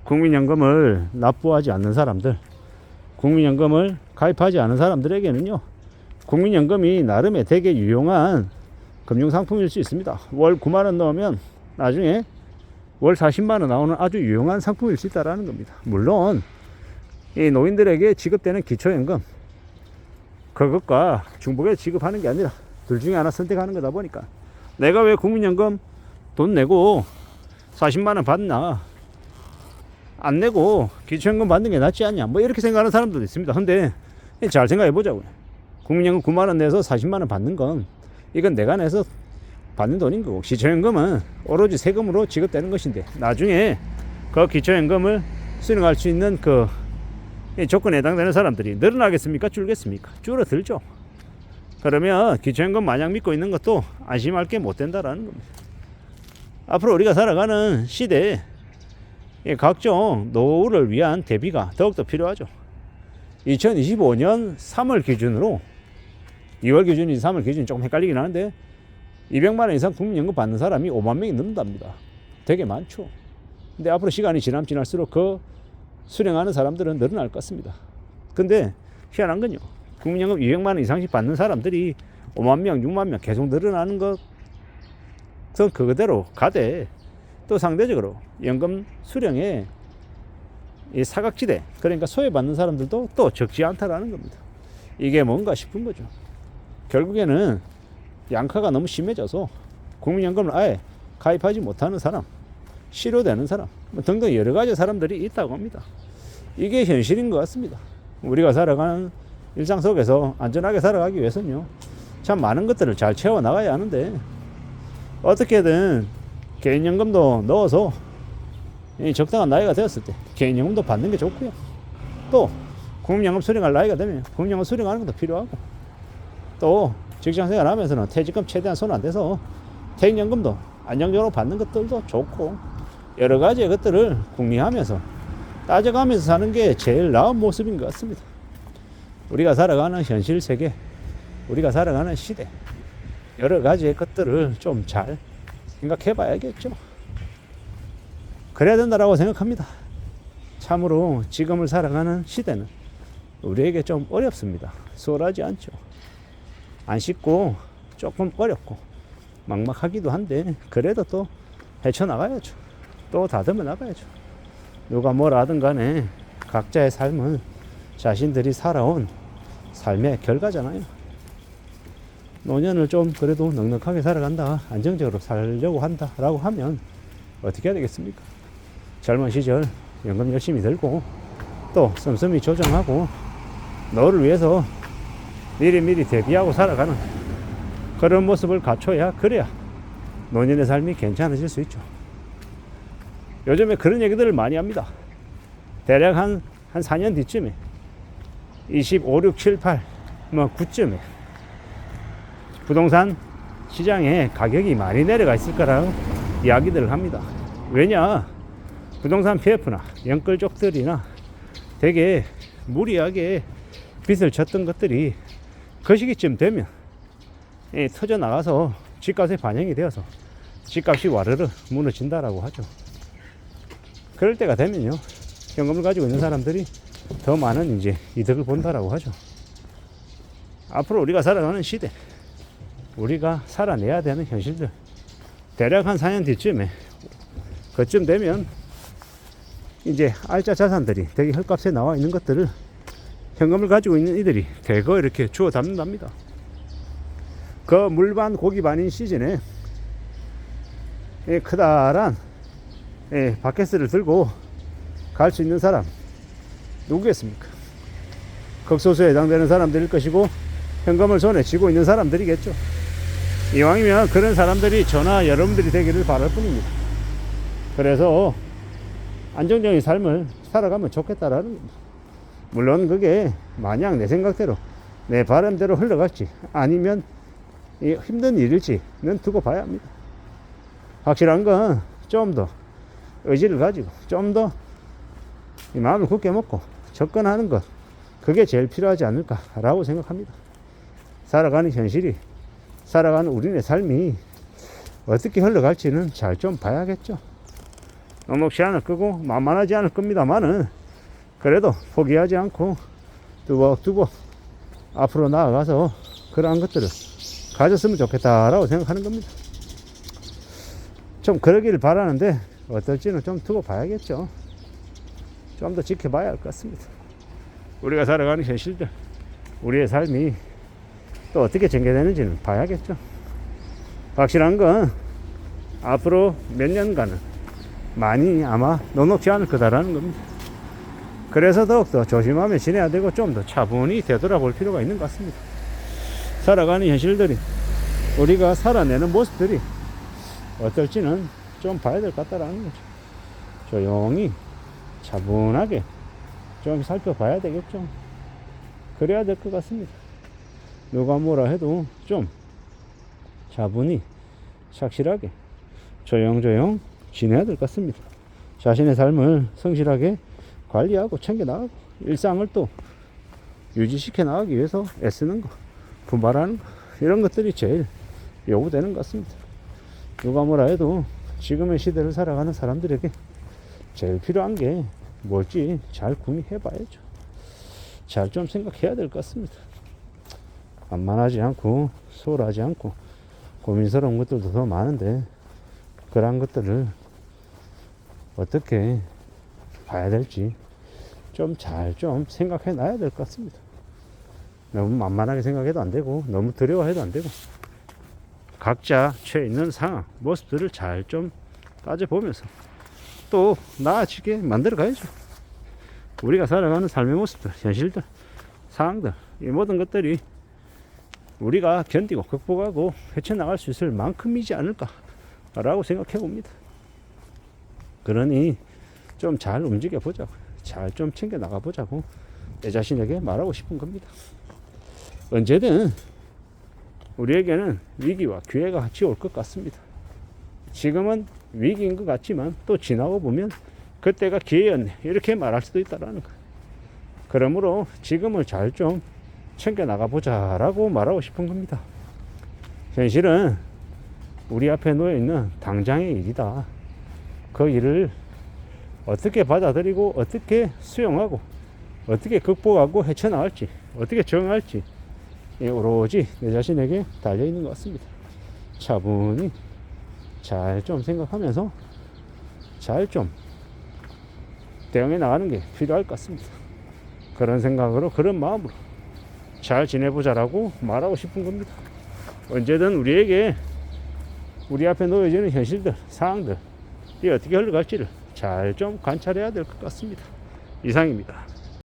국민연금을 납부하지 않는 사람들, 국민연금을 가입하지 않은 사람들에게는요, 국민연금이 나름의 되게 유용한 금융상품일 수 있습니다. 월 9만원 넣으면 나중에 월 40만원 나오는 아주 유용한 상품일 수 있다는 겁니다. 물론 이 노인들에게 지급되는 기초연금, 그것과 중복에 지급하는 게 아니라 둘 중에 하나 선택하는 거다 보니까, 내가 왜 국민연금 돈 내고 40만원 받나, 안 내고 기초연금 받는 게 낫지 않냐, 뭐 이렇게 생각하는 사람들도 있습니다. 근데 잘 생각해 보자고요. 국민연금 9만원 내서 40만원 받는 건 이건 내가 내서 받는 돈인 거고, 기초연금은 오로지 세금으로 지급되는 것인데, 나중에 그 기초연금을 수령할 수 있는 그 조건에 해당되는 사람들이 늘어나겠습니까? 줄겠습니까? 줄어들죠. 그러면 기초연금 마냥 믿고 있는 것도 안심할 게 못 된다라는 겁니다. 앞으로 우리가 살아가는 시대에 각종 노후를 위한 대비가 더욱더 필요하죠. 2025년 3월 기준으로, 2월 기준인지 3월 기준이 조금 헷갈리긴 하는데 200만원 이상 국민연금 받는 사람이 5만 명이 넘는답니다. 되게 많죠. 근데 앞으로 시간이 지나면 지날수록 그 수령하는 사람들은 늘어날 것 같습니다. 근데 희한한 건요, 국민연금 200만원 이상씩 받는 사람들이 5만 명, 6만 명 계속 늘어나는 것은 그대로 가되, 또 상대적으로 연금 수령에 이 사각지대, 그러니까 소외받는 사람들도 또 적지 않다라는 겁니다. 이게 뭔가 싶은 거죠. 결국에는 양카가 너무 심해져서 국민연금을 아예 가입하지 못하는 사람, 실효되는 사람 등등 여러 가지 사람들이 있다고 합니다. 이게 현실인 것 같습니다. 우리가 살아가는 일상 속에서 안전하게 살아가기 위해서는요, 참 많은 것들을 잘 채워나가야 하는데, 어떻게든 개인연금도 넣어서 적당한 나이가 되었을 때 개인연금도 받는 게 좋고요, 또 국민연금 수령할 나이가 되면 국민연금 수령하는 것도 필요하고, 또 직장생활 하면서는 퇴직금 최대한 손 안 대서 퇴직연금도 안정적으로 받는 것들도 좋고, 여러 가지의 것들을 궁리하면서 따져가면서 사는 게 제일 나은 모습인 것 같습니다. 우리가 살아가는 현실 세계, 우리가 살아가는 시대, 여러 가지의 것들을 좀 잘 생각해 봐야겠죠. 그래야 된다라고 생각합니다. 참으로 지금을 살아가는 시대는 우리에게 좀 어렵습니다. 수월하지 않죠. 안 쉽고 조금 어렵고 막막하기도 한데, 그래도 또 헤쳐나가야죠. 또 다듬어 나가야죠. 누가 뭐라 하든 간에 각자의 삶은 자신들이 살아온 삶의 결과잖아요. 노년을 좀 그래도 넉넉하게 살아간다, 안정적으로 살려고 한다 라고 하면 어떻게 해야 되겠습니까? 젊은 시절 연금 열심히 들고, 또 씀씀이 조정하고, 너를 위해서 미리미리 대비하고 살아가는 그런 모습을 갖춰야, 그래야 노년의 삶이 괜찮아질 수 있죠. 요즘에 그런 얘기들을 많이 합니다. 대략 한 4년 뒤쯤에 25, 6, 7, 8, 9쯤에 부동산 시장에 가격이 많이 내려가 있을 거라고 이야기들을 합니다. 왜냐, 부동산 PF나 연끌족들이나 되게 무리하게 빚을 졌던 것들이 그 시기쯤 되면 터져 나가서 집값에 반영이 되어서 집값이 와르르 무너진다라고 하죠. 그럴 때가 되면요, 현금을 가지고 있는 사람들이 더 많은 이제 이득을 본다라고 하죠. 앞으로 우리가 살아가는 시대, 우리가 살아내야 되는 현실들, 대략 한 4년 뒤쯤에, 그쯤 되면 이제 알짜 자산들이 되게 헐값에 나와 있는 것들을 현금을 가지고 있는 이들이 대거 이렇게 주워 담는답니다. 그 물반 고기 반인 시즌에 크다란 바켓을 들고 갈 수 있는 사람 누구겠습니까? 극소수에 해당되는 사람들일 것이고, 현금을 손에 쥐고 있는 사람들이겠죠. 이왕이면 그런 사람들이 저나 여러분들이 되기를 바랄 뿐입니다. 그래서 안정적인 삶을 살아가면 좋겠다라는 겁니다. 물론 그게 마냥 내 생각대로 내 바람대로 흘러갈지 아니면 힘든 일일지는 두고 봐야 합니다. 확실한 건 좀 더 의지를 가지고 좀 더 마음을 굳게 먹고 접근하는 것, 그게 제일 필요하지 않을까라고 생각합니다. 살아가는 현실이, 살아가는 우리네 삶이 어떻게 흘러갈지는 잘 좀 봐야겠죠. 녹록지 않을 거고 만만하지 않을 겁니다만은 그래도 포기하지 않고 두벅두벅 앞으로 나아가서 그러한 것들을 가졌으면 좋겠다라고 생각하는 겁니다. 좀 그러기를 바라는데 어떨지는 좀 두고 봐야겠죠. 좀 더 지켜봐야 할 것 같습니다. 우리가 살아가는 현실들, 우리의 삶이 또 어떻게 전개되는지는 봐야겠죠. 확실한 건 앞으로 몇 년간은 많이 아마 녹록지 않을 거다라는 겁니다. 그래서 더욱더 조심하며 지내야 되고 좀 더 차분히 되돌아볼 필요가 있는 것 같습니다. 살아가는 현실들이, 우리가 살아내는 모습들이 어떨지는 좀 봐야 될 것 같다라는 거죠. 조용히 차분하게 좀 살펴봐야 되겠죠. 그래야 될 것 같습니다. 누가 뭐라 해도 좀 차분히 착실하게 조용조용 지내야 될 것 같습니다. 자신의 삶을 성실하게 관리하고 챙겨나가고 일상을 또 유지시켜 나가기 위해서 애쓰는 거, 분발하는 거, 이런 것들이 제일 요구되는 것 같습니다. 누가 뭐라 해도 지금의 시대를 살아가는 사람들에게 제일 필요한 게 뭘지 잘 구미해 봐야죠. 잘 좀 생각해야 될 것 같습니다. 만만하지 않고 소홀하지 않고 고민스러운 것들도 더 많은데 그러한 것들을 어떻게 봐야 될지 좀 생각해 놔야 될 것 같습니다. 너무 만만하게 생각해도 안 되고 너무 두려워해도 안 되고 각자 처해 있는 상황, 모습들을 잘 좀 따져보면서 또 나아지게 만들어 가야죠. 우리가 살아가는 삶의 모습들, 현실들, 상황들, 이 모든 것들이 우리가 견디고 극복하고 헤쳐나갈 수 있을 만큼이지 않을까라고 생각해 봅니다. 그러니 좀 잘 움직여 보자고, 잘 좀 챙겨 나가 보자고 내 자신에게 말하고 싶은 겁니다. 언제든 우리에게는 위기와 기회가 같이 올 것 같습니다. 지금은 위기인 것 같지만 또 지나고 보면 그때가 기회였네 이렇게 말할 수도 있다라는 거예요. 그러므로 지금을 잘 좀 챙겨 나가 보자라고 말하고 싶은 겁니다. 현실은 우리 앞에 놓여 있는 당장의 일이다. 그 일을 어떻게 받아들이고 어떻게 수용하고 어떻게 극복하고 헤쳐나갈지 어떻게 정할지 오로지 내 자신에게 달려있는 것 같습니다. 차분히 잘 좀 생각하면서 잘 좀 대응해 나가는 게 필요할 것 같습니다. 그런 생각으로 그런 마음으로 잘 지내보자라고 말하고 싶은 겁니다. 언제든 우리에게 우리 앞에 놓여지는 현실들, 상황들이 어떻게 흘러갈지를 잘 좀 관찰해야 될 것 같습니다. 이상입니다.